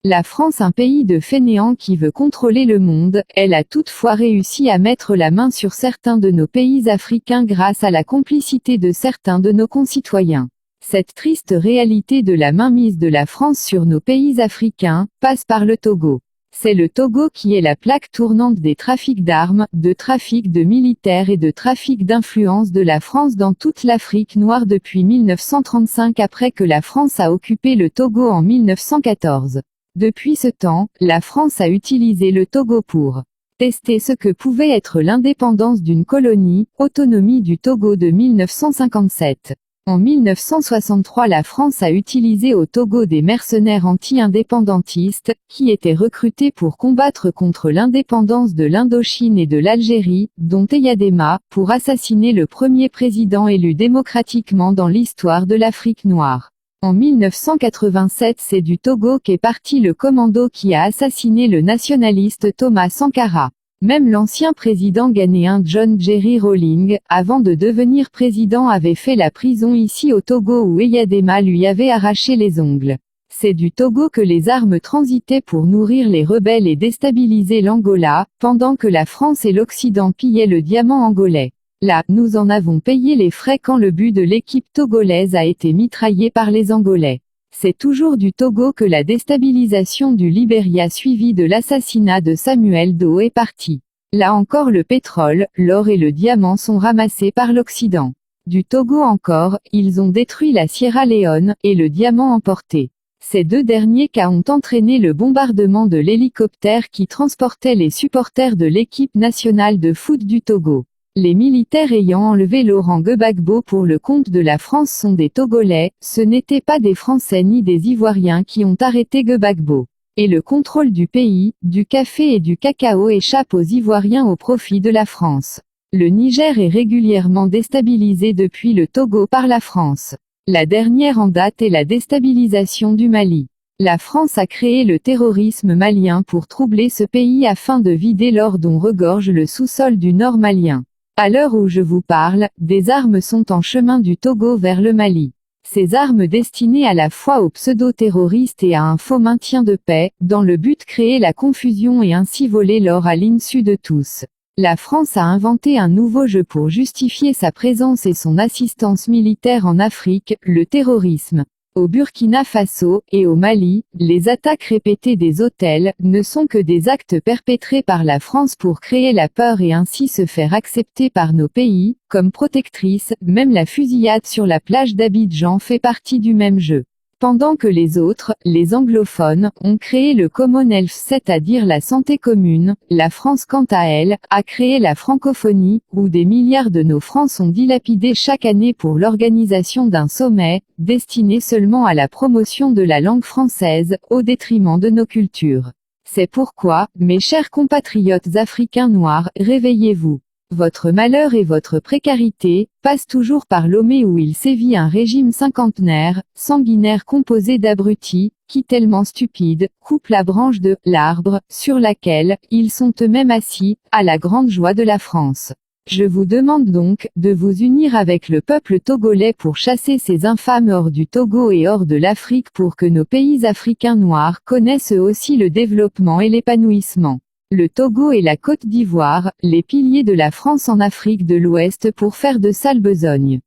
La France, un pays de fainéants qui veut contrôler le monde, elle a toutefois réussi à mettre la main sur certains de nos pays africains grâce à la complicité de certains de nos concitoyens. Cette triste réalité de la mainmise de la France sur nos pays africains, passe par le Togo. C'est le Togo qui est la plaque tournante des trafics d'armes, de trafic de militaires et de trafic d'influence de la France dans toute l'Afrique noire depuis 1935 après que la France a occupé le Togo en 1914. Depuis ce temps, la France a utilisé le Togo pour tester ce que pouvait être l'indépendance d'une colonie, autonomie du Togo de 1957. En 1963, la France a utilisé au Togo des mercenaires anti-indépendantistes, qui étaient recrutés pour combattre contre l'indépendance de l'Indochine et de l'Algérie, dont Eyadema, pour assassiner le premier président élu démocratiquement dans l'histoire de l'Afrique noire. En 1987, c'est du Togo qu'est parti le commando qui a assassiné le nationaliste Thomas Sankara. Même l'ancien président ghanéen John Jerry Rawlings, avant de devenir président, avait fait la prison ici au Togo où Eyadema lui avait arraché les ongles. C'est du Togo que les armes transitaient pour nourrir les rebelles et déstabiliser l'Angola, pendant que la France et l'Occident pillaient le diamant angolais. Là, nous en avons payé les frais quand le but de l'équipe togolaise a été mitraillé par les Angolais. C'est toujours du Togo que la déstabilisation du Libéria suivie de l'assassinat de Samuel Doe est partie. Là encore, le pétrole, l'or et le diamant sont ramassés par l'Occident. Du Togo encore, ils ont détruit la Sierra Leone, et le diamant emporté. Ces deux derniers cas ont entraîné le bombardement de l'hélicoptère qui transportait les supporters de l'équipe nationale de foot du Togo. Les militaires ayant enlevé Laurent Gbagbo pour le compte de la France sont des Togolais, ce n'étaient pas des Français ni des Ivoiriens qui ont arrêté Gbagbo. Et le contrôle du pays, du café et du cacao échappe aux Ivoiriens au profit de la France. Le Niger est régulièrement déstabilisé depuis le Togo par la France. La dernière en date est la déstabilisation du Mali. La France a créé le terrorisme malien pour troubler ce pays afin de vider l'or dont regorge le sous-sol du nord malien. À l'heure où je vous parle, des armes sont en chemin du Togo vers le Mali. Ces armes destinées à la fois aux pseudo-terroristes et à un faux maintien de paix, dans le but de créer la confusion et ainsi voler l'or à l'insu de tous. La France a inventé un nouveau jeu pour justifier sa présence et son assistance militaire en Afrique, le terrorisme. Au Burkina Faso, et au Mali, les attaques répétées des hôtels, ne sont que des actes perpétrés par la France pour créer la peur et ainsi se faire accepter par nos pays, comme protectrice, même la fusillade sur la plage d'Abidjan fait partie du même jeu. Pendant que les autres, les anglophones, ont créé le Commonwealth, c'est-à-dire la santé commune, la France quant à elle, a créé la francophonie, où des milliards de nos francs sont dilapidés chaque année pour l'organisation d'un sommet, destiné seulement à la promotion de la langue française, au détriment de nos cultures. C'est pourquoi, mes chers compatriotes africains noirs, réveillez-vous. Votre malheur et votre précarité passent toujours par Lomé où il sévit un régime cinquantenaire, sanguinaire composé d'abrutis, qui tellement stupides, coupent la branche de l'arbre, sur laquelle ils sont eux-mêmes assis, à la grande joie de la France. Je vous demande donc de vous unir avec le peuple togolais pour chasser ces infâmes hors du Togo et hors de l'Afrique pour que nos pays africains noirs connaissent eux aussi le développement et l'épanouissement. Le Togo et la Côte d'Ivoire, les piliers de la France en Afrique de l'Ouest pour faire de sale besogne.